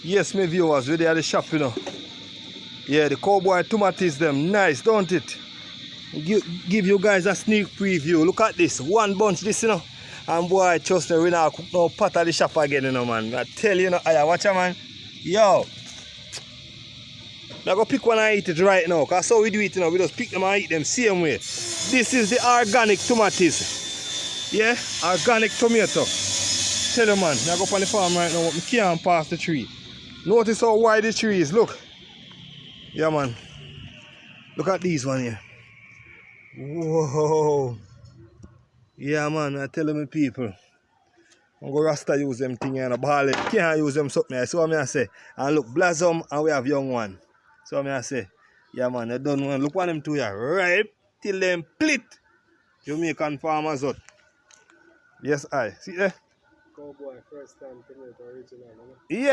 Yes, my viewers, we're there at the shop, you know. Yeah, the cowboy tomatoes them, nice, don't it? Give you guys a sneak preview. Look at this, one bunch this, you know. And boy, trust me, we now cook no pot at the shop again, you know, man. I tell you, watch out, man. Yo. Now go pick one and eat it right now. Because how we do it, you know, we just pick them and eat them same way. This is the organic tomatoes. Yeah, organic tomato. Tell you, man, I go up on the farm right now, I can't pass the tree. Notice how wide the tree is, look. Yeah, man. Look at these one here. Whoa. Yeah, man, I tell my people. I'm going to Rasta use them thing and a ball. Can't use them something. So I say. And look, blossom and we have young one. So I say. Yeah, man, I don't want to look at them two here. Ripe till them split. Jamaican farmers out. Yes, I. See there? Cowboy first time tomato original. Yeah.